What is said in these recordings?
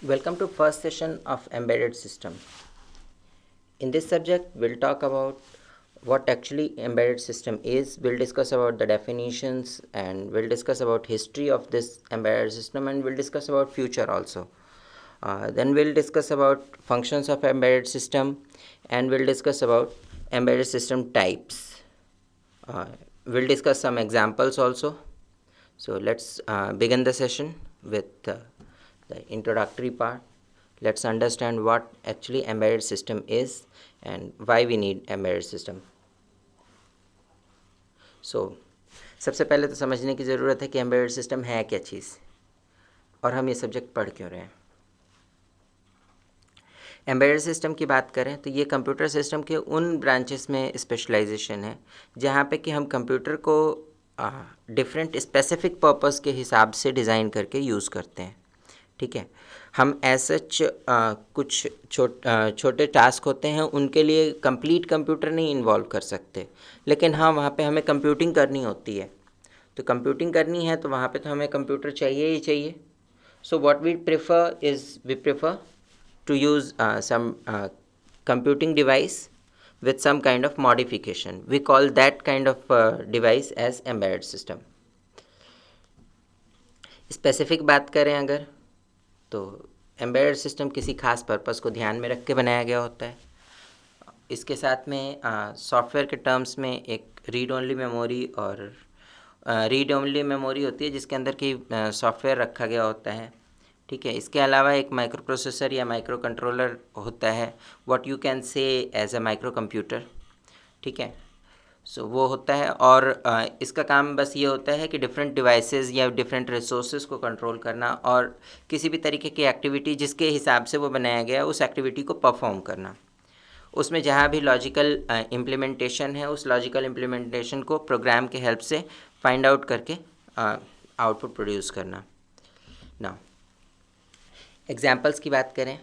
Welcome to first session of embedded system. In this subject, we'll talk about what actually embedded system is. We'll discuss about the definitions and we'll discuss about history of this embedded system and we'll discuss about future also. Then we'll discuss about functions of embedded system and we'll discuss about embedded system types. We'll discuss some examples also. So let's begin the session with the introductory part. Let's understand what actually embedded system is and why we need embedded system. So सबसे पहले तो समझने की ज़रूरत है कि embedded system है क्या चीज़ और हम ये सब्जेक्ट पढ़ क्यों रहे हैं. एम्बेडेड सिस्टम की बात करें तो ये कंप्यूटर सिस्टम के उन ब्रांचेस में स्पेशलाइजेशन है जहाँ पे कि हम कंप्यूटर को डिफरेंट स्पेसिफिक पर्पस के हिसाब से डिज़ाइन करके यूज़ करते हैं. ठीक है, हम सच कुछ छोटे टास्क होते हैं उनके लिए कंप्लीट कंप्यूटर नहीं इन्वॉल्व कर सकते, लेकिन हाँ वहाँ पे हमें कंप्यूटिंग करनी होती है. तो कंप्यूटिंग करनी है तो वहाँ पे तो हमें कंप्यूटर चाहिए ही चाहिए. So what we prefer to use some computing device with some kind of modification. We call that kind of device as embedded system. Specific बात करें अगर तो embedded system किसी खास पर्पस को ध्यान में रख के बनाया गया होता है. इसके साथ में सॉफ्टवेयर के टर्म्स में एक रीड ओनली मेमोरी और रीड ओनली मेमोरी होती है जिसके अंदर की सॉफ्टवेयर रखा गया होता है. ठीक है, इसके अलावा एक माइक्रो प्रोसेसर या माइक्रो कंट्रोलर होता है, what you can say as a microcomputer. ठीक है, सो वो होता है और इसका काम बस ये होता है कि डिफरेंट डिवाइसेस या डिफरेंट रिसोर्सेज को कंट्रोल करना और किसी भी तरीके की एक्टिविटी जिसके हिसाब से वो बनाया गया उस एक्टिविटी को परफॉर्म करना. उसमें जहाँ भी लॉजिकल इम्प्लीमेंटेशन है उस लॉजिकल इम्प्लीमेंटेशन को प्रोग्राम के हेल्प से फाइंड आउट करके आउटपुट प्रोड्यूस करना. नाउ एग्जाम्पल्स की बात करें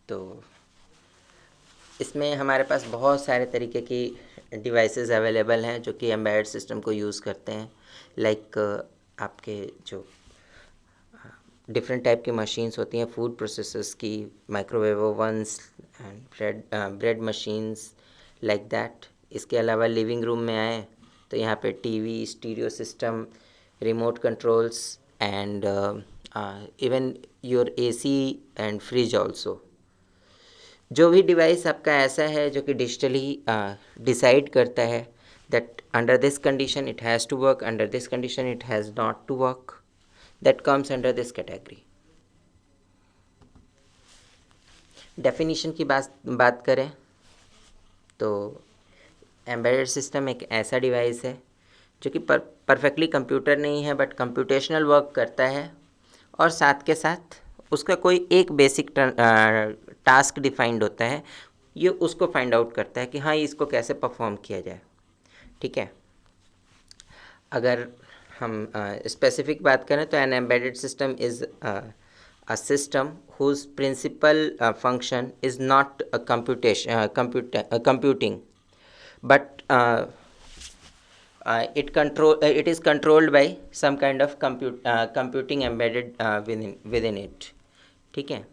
तो इसमें हमारे पास बहुत सारे तरीके की डिवाइसेस अवेलेबल हैं जो कि एम्बेडेड सिस्टम को यूज़ करते हैं. लाइक आपके जो डिफरेंट टाइप की मशीन्स होती हैं, फूड प्रोसेसर्स की, microwave ओवन्स and bread machines like that. इसके अलावा लिविंग रूम में आए तो यहाँ पे TV, stereo system, remote controls and even your AC and fridge also. जो भी डिवाइस आपका ऐसा है जो कि डिजिटली डिसाइड करता है that under this condition it has to work, under this condition it has not to work, that comes under this category. Definition की बात करें तो एम्बेडेड सिस्टम एक ऐसा डिवाइस है जो कि परफेक्टली कंप्यूटर नहीं है बट कंप्यूटेशनल वर्क करता है और साथ के साथ उसका कोई एक बेसिक टास्क डिफाइंड होता है. ये उसको फाइंड आउट करता है कि हाँ इसको कैसे परफॉर्म किया जाए. ठीक है, अगर हम स्पेसिफिक बात करें तो an embedded system is a system whose principal function is not computing but it is controlled by some kind of computing embedded within it. ठीक है,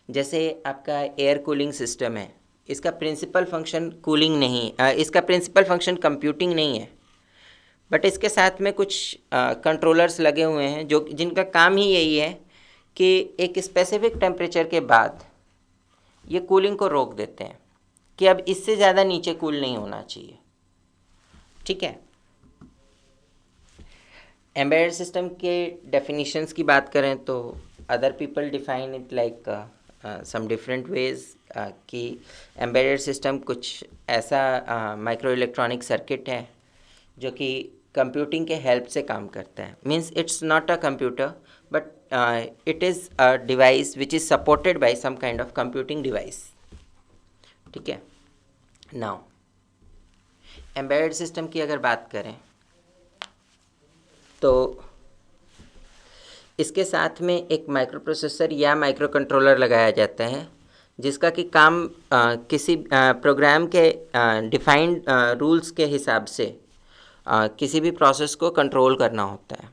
जैसे आपका एयर कूलिंग सिस्टम है, इसका प्रिंसिपल फंक्शन कूलिंग नहीं, इसका प्रिंसिपल फंक्शन कंप्यूटिंग नहीं है बट इसके साथ में कुछ कंट्रोलर्स लगे हुए हैं जो जिनका काम ही यही है कि एक स्पेसिफिक टेम्परेचर के बाद ये कूलिंग को रोक देते हैं कि अब इससे ज़्यादा नीचे कूल नहीं होना चाहिए. ठीक है, एम्बेडेड सिस्टम के डेफिनेशंस की बात करें तो other people define it like some different ways कि एम्बेडेड सिस्टम कुछ ऐसा माइक्रो इलेक्ट्रॉनिक सर्किट है जो कि कंप्यूटिंग के हेल्प से काम करता है. Means it's not a computer but it is a device which is supported by some kind of computing device. ठीक है, नाउ एम्बेडेड सिस्टम की अगर बात करें तो इसके साथ में एक माइक्रो प्रोसेसर या माइक्रो कंट्रोलर लगाया जाता है जिसका कि काम किसी प्रोग्राम के डिफाइंड रूल्स के हिसाब से किसी भी प्रोसेस को कंट्रोल करना होता है.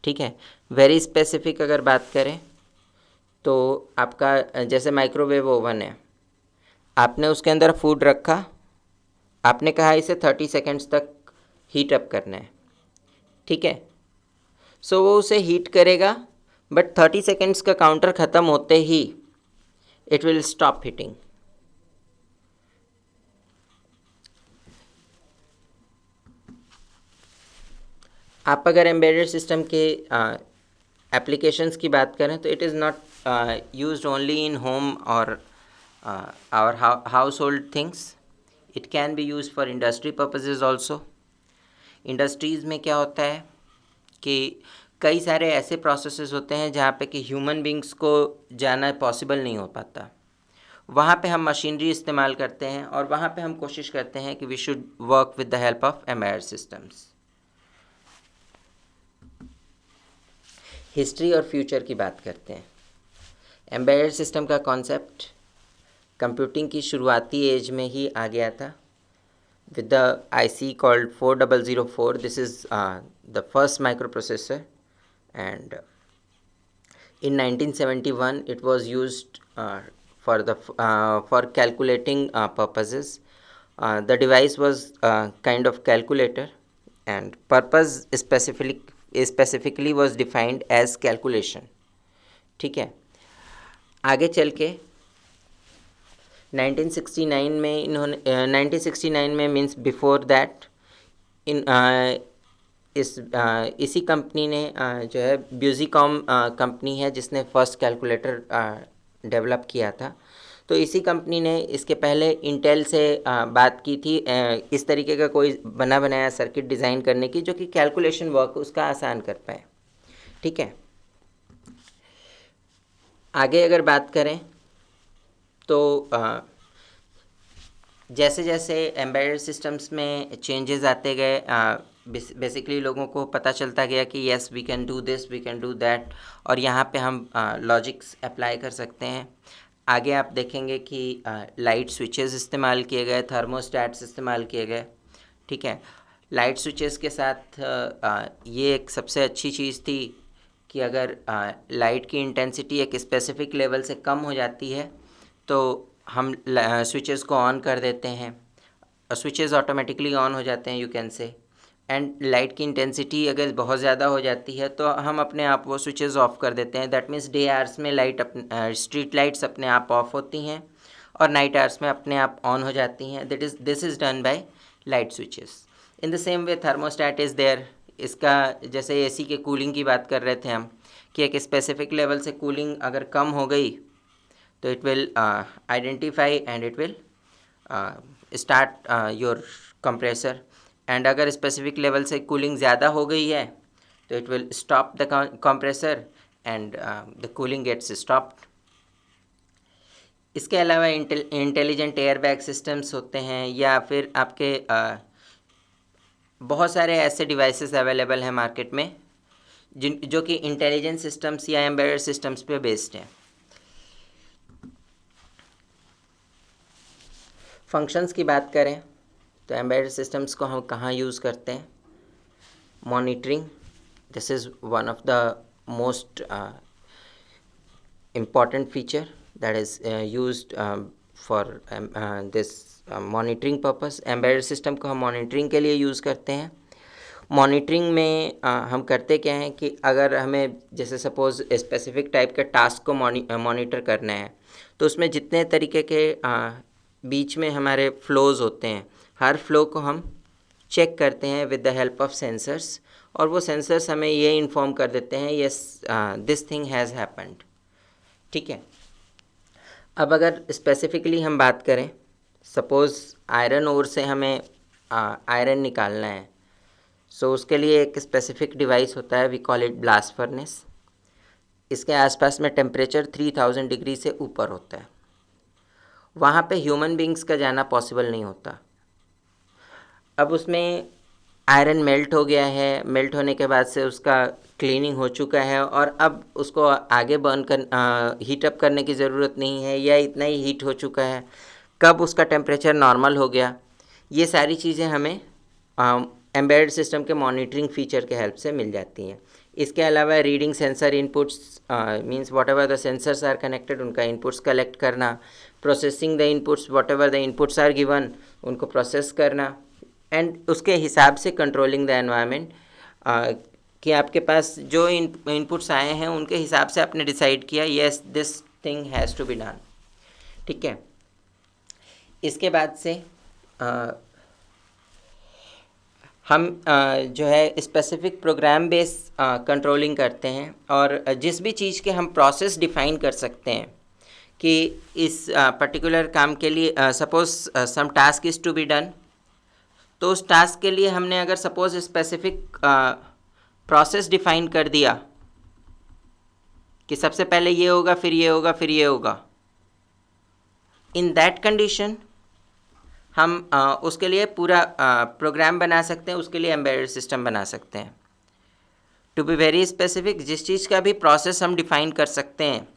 ठीक है, वेरी स्पेसिफिक अगर बात करें तो आपका जैसे माइक्रोवेव ओवन है, आपने उसके अंदर फूड रखा, आपने कहा इसे 30 सेकेंड्स तक हीट अप करना है, ठीक है। सो वो उसे हीट करेगा, बट 30 सेकेंड्स का काउंटर ख़त्म होते ही इट विल स्टॉप हीटिंग। आप अगर एम्बेडेड सिस्टम के एप्लीकेशंस की बात करें तो it is not used only in home और our household things, it can be use for industry purposes also. Industries में क्या होता है कि कई सारे ऐसे प्रोसेसेस होते हैं जहाँ पे कि ह्यूमन बींग्स को जाना पॉसिबल नहीं हो पाता, वहाँ पे हम मशीनरी इस्तेमाल करते हैं और वहाँ पे हम कोशिश करते हैं कि we should work with the help of embedded systems. History और फ्यूचर की बात करते हैं। एम्बेडेड सिस्टम का कॉन्सेप्ट कंप्यूटिंग की शुरुआती एज में ही आ गया था with the IC called 4004. This is the first microprocessor, and in 1971 it was used for calculating purposes. The device was kind of calculator, and purpose specifically was defined as calculation, ठीक है। आगे चल के 1969 में इन्होंने 1969 में मीन्स बिफोर दैट इसी company ने जो है ब्यूजीकॉम कंपनी है जिसने फर्स्ट कैलकुलेटर डेवलप किया था। तो इसी कंपनी ने इसके पहले इंटेल से बात की थी इस तरीके का कोई बना बनाया सर्किट डिज़ाइन करने की जो कि कैलकुलेशन वर्क उसका आसान कर पाए, ठीक है। आगे अगर बात करें तो जैसे जैसे एम्बेडेड सिस्टम्स में चेंजेस आते गए, बेसिकली लोगों को पता चलता गया कि yes we can do this, we can do that, और यहाँ पे हम लॉजिक्स अप्लाई कर सकते हैं। आगे आप देखेंगे कि लाइट स्विचेस इस्तेमाल किए गए, थर्मोस्टैट्स इस्तेमाल किए गए, ठीक है। लाइट स्विचेस के साथ ये एक सबसे अच्छी चीज़ थी कि अगर लाइट की इंटेंसिटी एक स्पेसिफिक लेवल से कम हो जाती है तो हम स्विचेस को ऑन कर देते हैं, स्विचेस ऑटोमेटिकली ऑन हो जाते हैं, यू कैन से। एंड लाइट की इंटेंसिटी अगर बहुत ज़्यादा हो जाती है तो हम अपने आप वो स्विचेस ऑफ कर देते हैं। दैट मीन्स डे आवर्स में स्ट्रीट लाइट्स अपने आप ऑफ होती हैं और नाइट आवर्स में अपने आप ऑन हो जाती हैं। This is done by light switches. In the same way thermostat is there. इसका जैसे एसी के कूलिंग की बात कर रहे थे हम कि एक स्पेसिफिक लेवल से कूलिंग अगर कम हो गई तो it will identify and it will start your compressor, and अगर स्पेसिफिक लेवल से कूलिंग ज़्यादा हो गई है तो it will stop the compressor and the cooling gets stopped. इसके अलावा इंटेलिजेंट एयर बैग सिस्टम्स होते हैं या फिर आपके बहुत सारे ऐसे डिवाइसेस अवेलेबल हैं मार्केट में जो कि इंटेलिजेंट सिस्टम्स या एम्बेडेड सिस्टम्स पे बेस्ड हैं। फंक्शंस की बात करें तो एम्बेडेड सिस्टम्स को हम कहाँ यूज़ करते हैं। Monitoring, this is one of the most important feature that is used for this monitoring purpose। embedded system को हम monitoring के लिए यूज़ करते हैं। मॉनिटरिंग में हम करते क्या हैं कि अगर हमें जैसे सपोज़ स्पेसिफिक टाइप के टास्क को मॉनिटर करना है तो उसमें जितने तरीके के बीच में हमारे फ्लोज़ होते हैं, हर फ्लो को हम चेक करते हैं with the help of sensors, और वो सेंसर्स हमें ये इन्फॉर्म कर देते हैं yes this thing has happened, ठीक है। अब अगर स्पेसिफिकली हम बात करें, सपोज़ आयरन ओर से हमें आयरन निकालना है, सो उसके लिए एक स्पेसिफिक डिवाइस होता है, we call it blast furnace. इसके आसपास में टेम्परेचर 3000 डिग्री से ऊपर होता है, वहाँ पे ह्यूमन बींग्स का जाना पॉसिबल नहीं होता। अब उसमें आयरन मेल्ट हो गया है, मेल्ट होने के बाद से उसका क्लीनिंग हो चुका है और अब उसको आगे हीट अप करने की ज़रूरत नहीं है या इतना ही हीट हो चुका है, कब उसका टेम्परेचर नॉर्मल हो गया, ये सारी चीज़ें हमें एम्बेडेड सिस्टम के मॉनिटरिंग फीचर के हेल्प से मिल जाती हैं। इसके अलावा reading sensor inputs means whatever the sensors are connected उनका इनपुट्स कलेक्ट करना, processing the inputs whatever the inputs are given उनको प्रोसेस करना, एंड उसके हिसाब से कंट्रोलिंग द एनवायरनमेंट कि आपके पास जो इनपुट्स आए हैं उनके हिसाब से आपने डिसाइड किया yes this thing has to be done. ठीक है, इसके बाद से हम जो है स्पेसिफिक प्रोग्राम बेस कंट्रोलिंग करते हैं, और जिस भी चीज़ के हम प्रोसेस डिफ़ाइन कर सकते हैं कि इस पर्टिकुलर काम के लिए suppose some task is to be done, तो उस टास्क के लिए हमने अगर सपोज स्पेसिफिक प्रोसेस डिफ़ाइन कर दिया कि सबसे पहले ये होगा फिर ये होगा फिर ये होगा, इन दैट कंडीशन हम उसके लिए पूरा प्रोग्राम बना सकते हैं, उसके लिए एम्बेडेड सिस्टम बना सकते हैं। टू बी वेरी स्पेसिफिक, जिस चीज़ का भी प्रोसेस हम डिफ़ाइन कर सकते हैं,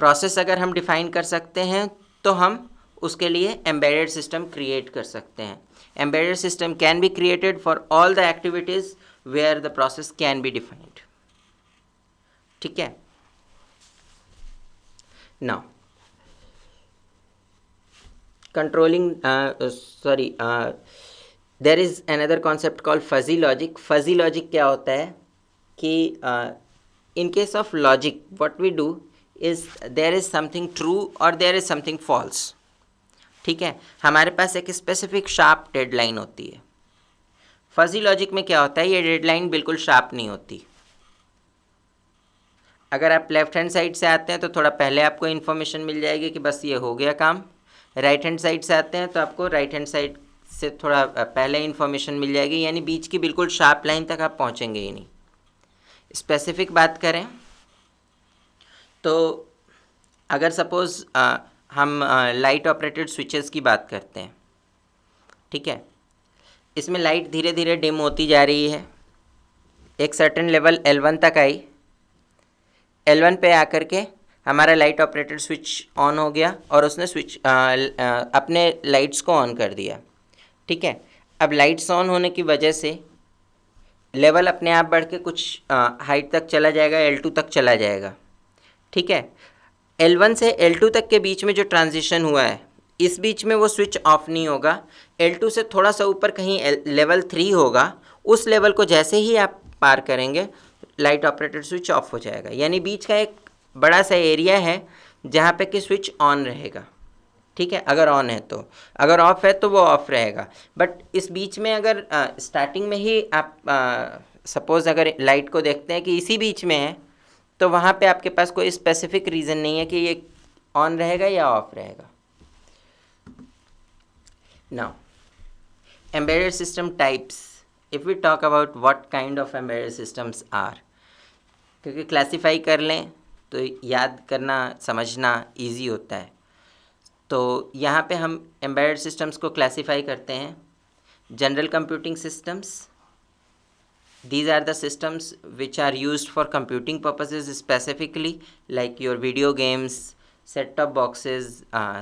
प्रोसेस अगर हम डिफ़ाइन कर सकते हैं तो हम उसके लिए एम्बेडेड सिस्टम क्रिएट कर सकते हैं। Embedded system can be created for all the activities where the process can be defined. ठीक है, now controlling there is another concept called fuzzy logic. Fuzzy logic क्या होता है कि in case of logic what we do is there is something true or there is something false. ठीक है, हमारे पास एक स्पेसिफिक शार्प डेडलाइन होती है। फजी लॉजिक में क्या होता है, ये डेडलाइन बिल्कुल शार्प नहीं होती। अगर आप लेफ्ट हैंड साइड से आते हैं तो थोड़ा पहले आपको इन्फॉर्मेशन मिल जाएगी कि बस ये हो गया काम, राइट हैंड साइड से आते हैं तो आपको राइट हैंड साइड से थोड़ा पहले इन्फॉर्मेशन मिल जाएगी, यानी बीच की बिल्कुल शार्प लाइन तक आप पहुंचेंगे ही नहीं। स्पेसिफिक बात करें तो अगर सपोज़ हम लाइट ऑपरेटेड स्विचेस की बात करते हैं, ठीक है, इसमें लाइट धीरे धीरे डिम होती जा रही है, एक सर्टेन लेवल L1 तक आई, L1 पे आकर के हमारा लाइट ऑपरेटेड स्विच ऑन हो गया और उसने स्विच अपने लाइट्स को ऑन कर दिया। ठीक है, अब लाइट्स ऑन होने की वजह से लेवल अपने आप बढ़ के कुछ हाइट तक चला जाएगा, L2 तक चला जाएगा। ठीक है, L1 से L2 तक के बीच में जो ट्रांजिशन हुआ है, इस बीच में वो स्विच ऑफ नहीं होगा। L2 से थोड़ा सा ऊपर कहीं लेवल 3 होगा, उस लेवल को जैसे ही आप पार करेंगे लाइट ऑपरेटेड स्विच ऑफ हो जाएगा। यानी बीच का एक बड़ा सा एरिया है जहाँ पे कि स्विच ऑन रहेगा। ठीक है, अगर ऑन है तो, अगर ऑफ है तो वो ऑफ रहेगा। बट इस बीच में अगर स्टार्टिंग में ही आप सपोज़ अगर लाइट को देखते हैं कि इसी बीच में है, तो वहाँ पे आपके पास कोई स्पेसिफिक रीज़न नहीं है कि ये ऑन रहेगा या ऑफ रहेगा। Now embedded system types, if we talk about what kind of embedded systems are, क्योंकि क्लासीफाई कर लें तो याद करना समझना इजी होता है। तो यहाँ पे हम एम्बेडेड सिस्टम्स को क्लासीफाई करते हैं। General computing systems, these are the systems which are used for computing purposes specifically, like your video games, set-top boxes,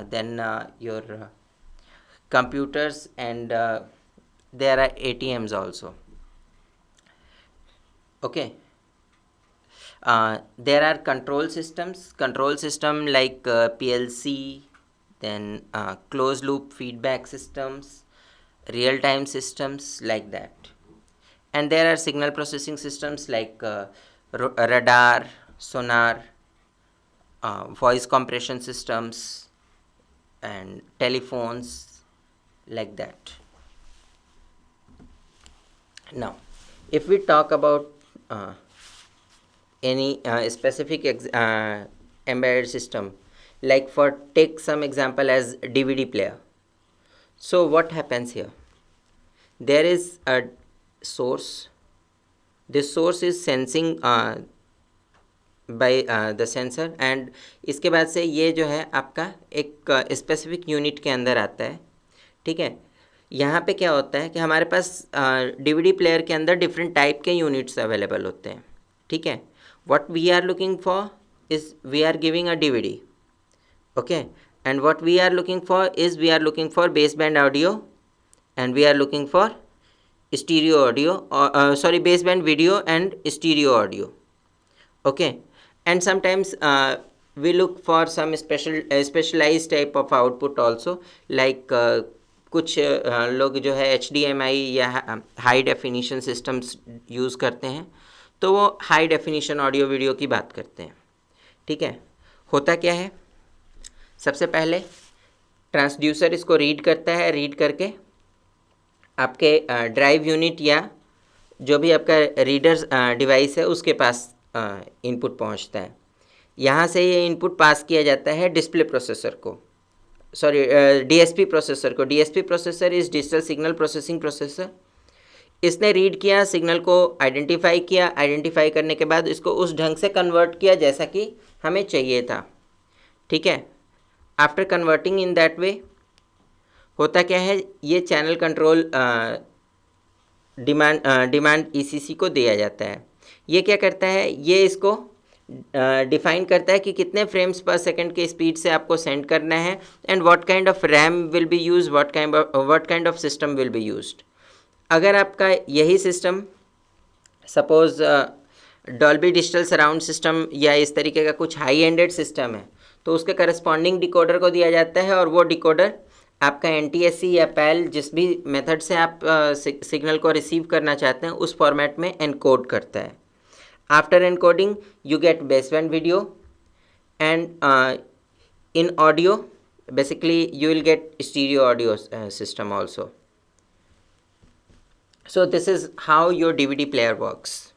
then your computers, and there are ATMs also. Okay, there are control system like PLC, then closed loop feedback systems, real-time systems like that. And there are signal processing systems like radar, sonar, voice compression systems, and telephones like that. Now, if we talk about any specific embedded system, like take some example as DVD player. So what happens here? There is a source. This source is sensing by the sensor, and इसके बाद से ये जो है आपका एक specific unit के अंदर आता है। ठीक है, यहाँ पे क्या होता है कि हमारे पास DVD प्लेयर के अंदर डिफरेंट टाइप के यूनिट्स अवेलेबल होते हैं। ठीक है, what we are looking for is we are giving a DVD, okay, and what we are looking for is we are looking for baseband audio, and we are looking for stereo audio, or sorry, baseband video and stereo audio. Okay, and sometimes we look for some specialized type of output also, like कुछ लोग जो है HDMI या high definition systems use करते हैं, तो वो high definition audio video की बात करते हैं. ठीक है, होता क्या है, सबसे पहले ट्रांसड्यूसर इसको रीड करता है, रीड करके आपके ड्राइव यूनिट या जो भी आपका रीडर डिवाइस है उसके पास इनपुट पहुंचता है. यहाँ से ये इनपुट पास किया जाता है डिस्प्ले प्रोसेसर को, सॉरी DSP प्रोसेसर को. DSP processor is digital signal processing processor. इसने रीड किया, सिग्नल को आइडेंटिफाई किया, आइडेंटिफाई करने के बाद इसको उस ढंग से कन्वर्ट किया जैसा कि हमें चाहिए था. ठीक है, after converting in that way होता क्या है, ये चैनल कंट्रोल डिमांड ECC को दिया जाता है. ये क्या करता है, ये इसको डिफाइन करता है कि कितने फ्रेम्स पर सेकंड के स्पीड से आपको सेंड करना है, and what kind of RAM will be use, what kind of system will be used. अगर आपका यही system suppose Dolby digital surround system या इस तरीके का कुछ हाई एंडेड सिस्टम है, तो उसके करस्पॉन्डिंग डिकोडर को दिया जाता है, और वो डिकोडर आपका NTSC या PAL जिस भी मेथड से आप सिग्नल को रिसीव करना चाहते हैं उस फॉर्मेट में एनकोड करता है. After encoding you get baseband video, and in audio basically you will get stereo audio system also. So this is how your DVD player works.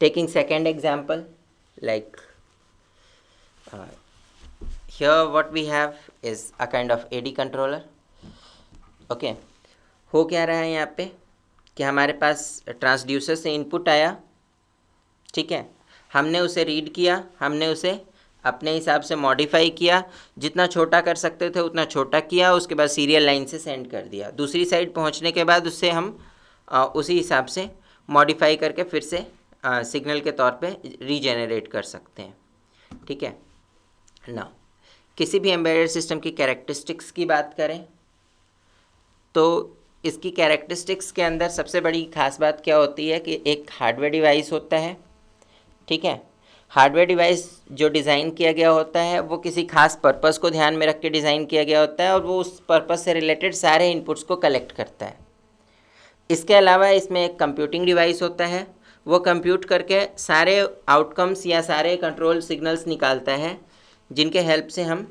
Taking second example, like here what we have is a kind of AD controller. Okay, हो क्या रहा है यहाँ पे कि हमारे पास transducer से input आया. ठीक है, हमने उसे रीड किया, हमने उसे अपने हिसाब से मॉडिफाई किया, जितना छोटा कर सकते थे उतना छोटा किया, उसके बाद सीरियल लाइन से सेंड कर दिया. दूसरी साइड पहुंचने के बाद उससे हम उसी हिसाब से मॉडिफाई करके फिर से सिग्नल के तौर पे रीजेनरेट कर सकते हैं. ठीक है ना, किसी भी एम्बेडेड सिस्टम की कैरेक्टरिस्टिक्स की बात करें तो इसकी कैरेक्टरिस्टिक्स के अंदर सबसे बड़ी खास बात क्या होती है कि एक हार्डवेयर डिवाइस होता है. ठीक है, हार्डवेयर डिवाइस जो डिज़ाइन किया गया होता है वो किसी खास पर्पस को ध्यान में रख के डिज़ाइन किया गया होता है, और वो उस पर्पस से रिलेटेड सारे इनपुट्स को कलेक्ट करता है. इसके अलावा इसमें एक कंप्यूटिंग डिवाइस होता है, वो कंप्यूट करके सारे आउटकम्स या सारे कंट्रोल सिग्नल्स निकालता है, जिनके हेल्प से हम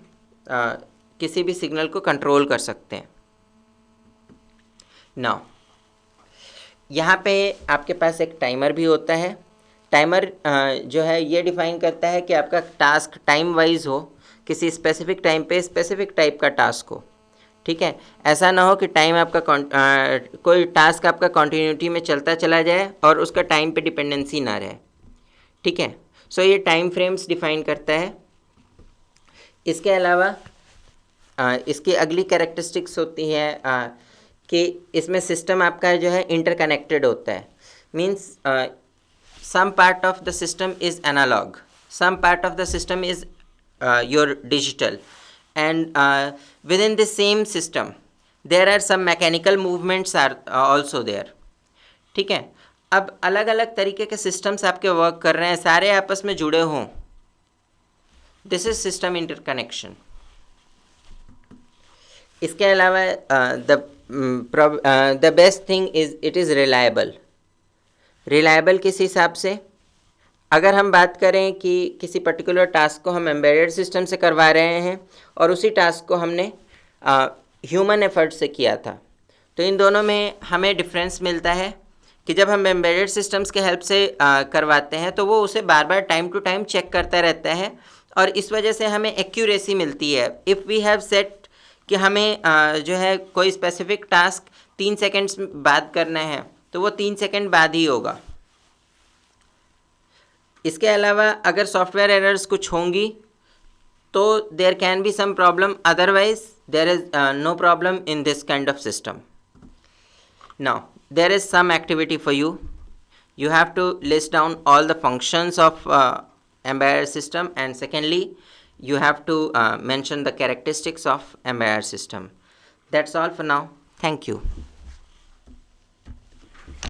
किसी भी सिग्नल को कंट्रोल कर सकते हैं. नाउ यहाँ पे आपके पास एक टाइमर भी होता है. टाइमर जो है ये डिफाइन करता है कि आपका टास्क टाइम वाइज हो, किसी स्पेसिफिक टाइम पे स्पेसिफिक टाइप का टास्क हो. ठीक है, ऐसा ना हो कि टाइम आपका कोई टास्क आपका कॉन्टीन्यूटी में चलता चला जाए और उसका टाइम पे डिपेंडेंसी ना रहे. ठीक है, सो ये टाइम फ्रेम्स डिफाइन करता है. इसके अलावा इसकी अगली कैरेक्टरिस्टिक्स होती है कि इसमें सिस्टम आपका जो है इंटरकनेक्टेड होता है. Means some part of the system is analog, some part of the system is your digital, and within the same system there are some mechanical movements are also there. ठीक है, अब अलग अलग तरीके के सिस्टम्स आपके वर्क कर रहे हैं, सारे आपस में जुड़े हों, दिस इज सिस्टम इंटरकनेक्शन. इसके अलावा the best thing is it is reliable. Reliable किस हिसाब से, अगर हम बात करें कि किसी पर्टिकुलर टास्क को हम एम्बेडेड सिस्टम से करवा रहे हैं और उसी टास्क को हमने ह्यूमन एफर्ट से किया था, तो इन दोनों में हमें डिफरेंस मिलता है कि जब हम एम्बेडेड सिस्टम्स के हेल्प से करवाते हैं तो वो उसे बार बार टाइम टू टाइम चेक करता रहता है, और इस वजह से हमें एक्यूरेसी मिलती है. इफ़ वी हैव सेट कि हमें जो है कोई स्पेसिफिक टास्क 3 सेकेंड्स बाद करना है, तो वो 3 सेकेंड बाद ही होगा. इसके अलावा अगर सॉफ्टवेयर एरर्स कुछ होंगी तो there can be some problem, otherwise there is no problem in this kind of system. Now there is some activity for you. You have to list down all the functions of embedded system, and secondly you have to mention the characteristics of embedded system. That's all for now. Thank you.